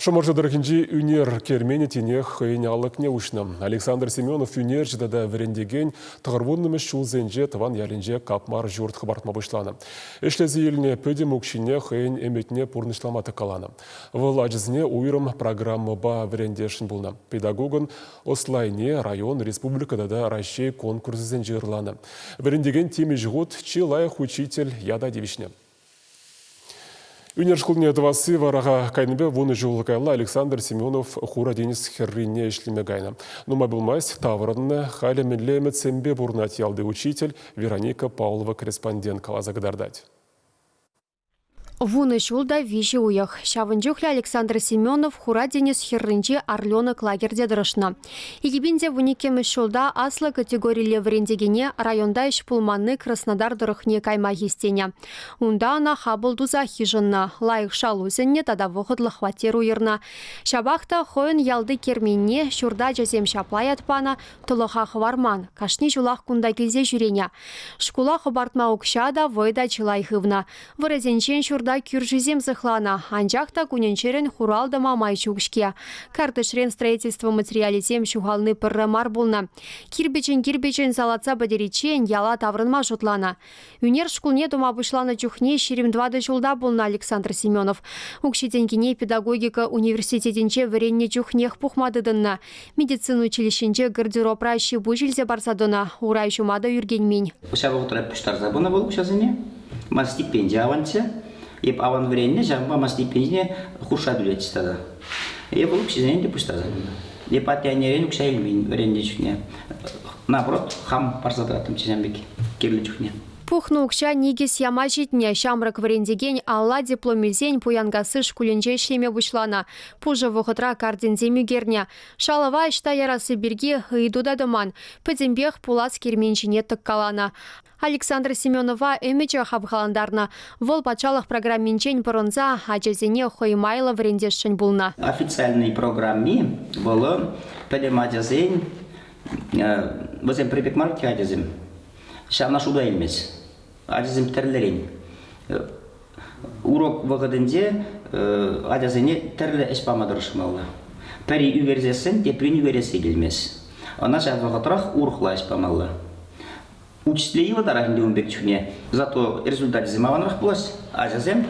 Шамаржадырхинжи үнер кермені тіне хыйнялық не ушны. Александр Семенов үнер жидада вірендеген тұғырбуннымыз шулзенже тыван ялінже капмар жұрт қыбартма бұшланы. Эшлезі еліне пөдем өкшіне хыйн эметіне пұрнышламаты қаланы. Выл ажызіне уйрым программы ба вірендешін бұлны. Педагогын ослайне район республикада да райшей конкурсызен жырланы. Вірендеген теме жғыт чилайық учитель яда девишне. Үнершкулне двасы вараға кайныбе вуны жолыкайла Александр Семенов хура денис херрине ишлеме гайна. Нума булмайс таврынны халі мінлемет сэмбе бурнат ялды учитель Вероника Павлова корреспондент калазагдардать. Вуны шулда вижи уях. Шавынжухля Александр Семенов хура денис херринчи Орленок лагерде дырышна. Игибинде вуникемы шулда аслы категорийле врендегене районда ишпулманны Краснодар дырыхне кайма естене. Унда ана хабылдуза хижынна. Лайық шалузенне тада вғыдлы хватеру ерна. Шабахта хойын ялды керменне шурда жазем шаплай атпана тұлыға хварман. Кашни жулақ кунда келзе жүрене. Шкула хабартма укшада войда чылай хывна. Выразенчен шурда кюржизем зыхлана, анжақта куненчерен хуралда мамай чугшке. Картышрен строительство материализем шухалны пыррымар булна. Кирбечен салатса бадеричен яла таврынма жутлана. Үнер шкулне дома бұшлана чухне шерим 2 жылда булна Александр Семенов. Укшетенкине педагогика университетенче варенне чухнех пухмадыдынна. Медицина училищенче гардероб райши бұжилзе барсадына. Урай шумада юргенмень. Стипендия авансе. Еп аван вренне жамба стипендия хуша дүлетсі тада. Еп бұл кшизенен де пұштазы. Еп атянерен үкша елмейін вренне жүхне. Наоборот, хам парсадатым чизембеки керлі жүхне. Пухну укша нигес яма житне шамрак врендеген алла дипломизень пуянгасы шкуленже шлеме бушлана. Пужа вғытра карденземи герня. Шалава ішта ярасы берге ғыйдуда дыман. Пөдембех пулас керменшіне тыққалана. Александр Семенова эмече хабхаландарна. Вол пачалах программинчен поронза ачазене хоймайла врендешшен булна. Официальной программе было педемадязень возем припекмарки адязем. Шавна шуда елмес. Адязем терлерин. Урок вағыдынде адязене терлі эшпамадырышмалы. Пәри үверзесін теприн үвересі келмес. Она шавағытрақ урхла эшпамалы. Учителей его дарахнде умбек чуне. Зато результат зимаванрах плось. Адязем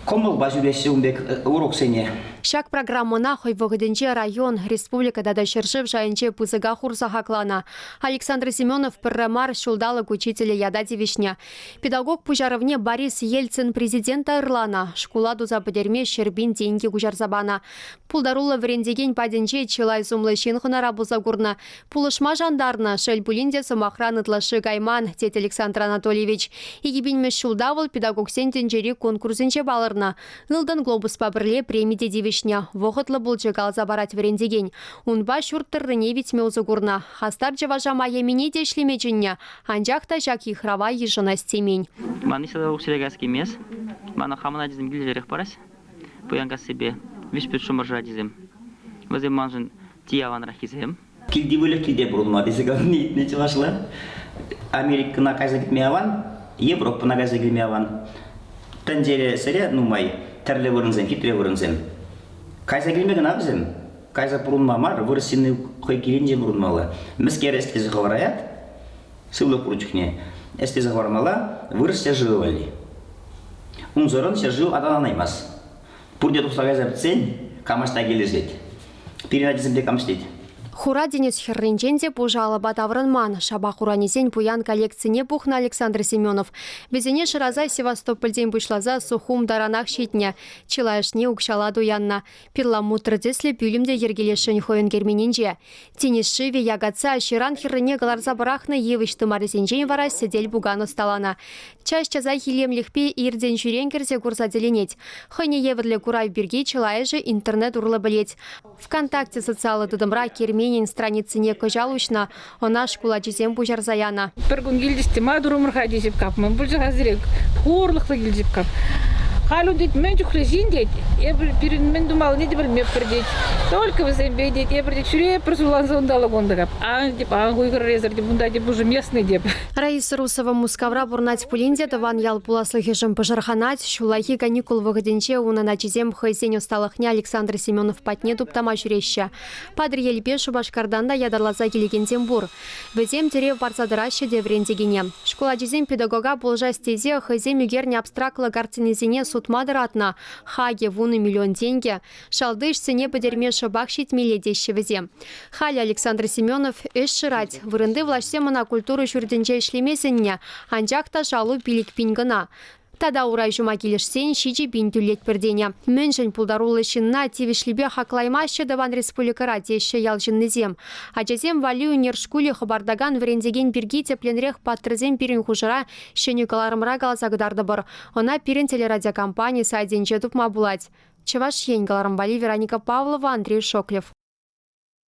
комыл бажуресе умбек урок сене. Шак программына хойвогденче район республикада да шершив жайынче пузыга хурса хаклана. Александр Семенов пыррамар шулдалык учителя яда девишня. Педагог пужаровне Борис Ельцин президента Ирлана. Шкула дуза подерме шербин деньги гужарзабана. Пулдарула врендеген паденче чилай сумлы шинхынара бузагурна. Пулышма жандарна шельбулинде самохран ытлашы гайман тет Александр Анатольевич. Игибинме шулдавыл педагог сентенчери конкурсенче балырна. Ылдан глобус пабырле премиде девиш. Вохотлы бұл жығал забарать врендеген. Унба шурттырыне витме узыгурна. Хастар жаважама еміне дешлемечінне. Анжақта жақ ихрава ежына стемень. Маны сада ұқсырегас кемес. Маны хамына дезім келжерек барас. Пуянға себе вишпет шумыржа дезім. Вазем манжын тияванрах езем. Килди вылек килде бұрылма десега не чылашла. Американа кайза кетме аван, Европана кайза кетме аван. Тәнжере сәре нумай тәрлі вырынзен, хитре вырынзен. Кайса келмеген абызым, кайса пұрынмамар, вырысыны қой келінже бұрынмалы. Міскер әстезі ғавараят, сылы құрычықне. Әстезі ғавармала, вырысся жылывали. Унзорын ся жыл адананаймас. Пұрде тұқса кайса бітсен, камашта келізет. Перенадезімде камштет. Хура денес херренченде пужала батаврынман. Шаба хуранезен пуян коллекцине пухна Александр Семенов. Безене шыраза Севастопольден бушлаза сухум даранах щитня. Чилайшне укшала дуянна. Перламутрдесле пюлемде ергелешен хойын герменинже. Тенесшиве ягатса ширан херрене галарза барахна евышты марызенжен вара седель буган сталана. Чаш чаза хилем лихпе ирден жюренкерзе курса деленеть. Хойне еверле курай берге чилайже интернет урла білет. ВКонтакте социалы дыдымра кермен страницы не кожалушна, она школа чизем пужарзаяна. Пергун гильдисти мадурумр хадисип кап, мы бульза хазрек, хурлыхлы гильдип кап. Халу дит мен чухлезин дит. Я мен думал, не дебел мне пердит. Только вы зембе дит, я пердит чуре просулан зондала гондагап. А деп ангуйгар резер деп бунда деп уже местный деп. Раиса Русова мускавра бурнать пулинде таван ял пуласлыхишем пожарханать, шулахи каникул выгоденче уна начизем хайсень усталыхне Александр Семенов патне туптама жүреща. Падр елпешу башкарданда ядарлаза келеген бур. Везем тере парцадыраще деврендегене. Школа жизем педагога болжа стезе хайзем югерне абстракла картинезине сутмадыратна. Хаге вуны миллион деньги. Шалдыш сене подермеша бахшит миледеще везе. Халя Александр Семенов эш ширать. Вырынды влашсемана культуру жүрденче ишлемесенне. Анжакта шалу пилик пингана. Тада урай жума келешсен шичи бин түлет пердене. Мөншін пулдарулы шинна тивишлебе хаклаймаще даван республикара теші ялжыннызем. Ачазем валю нершкуле хабардаган врендеген бірги тепленрех паттрызем пирин хужыра шенекаларымра галазагдарды бар. Она пирин телерадиокомпания сайден жетуп мабулать. Чеваш ень галарымбали Вероника Павлова, Андрей Шоклев.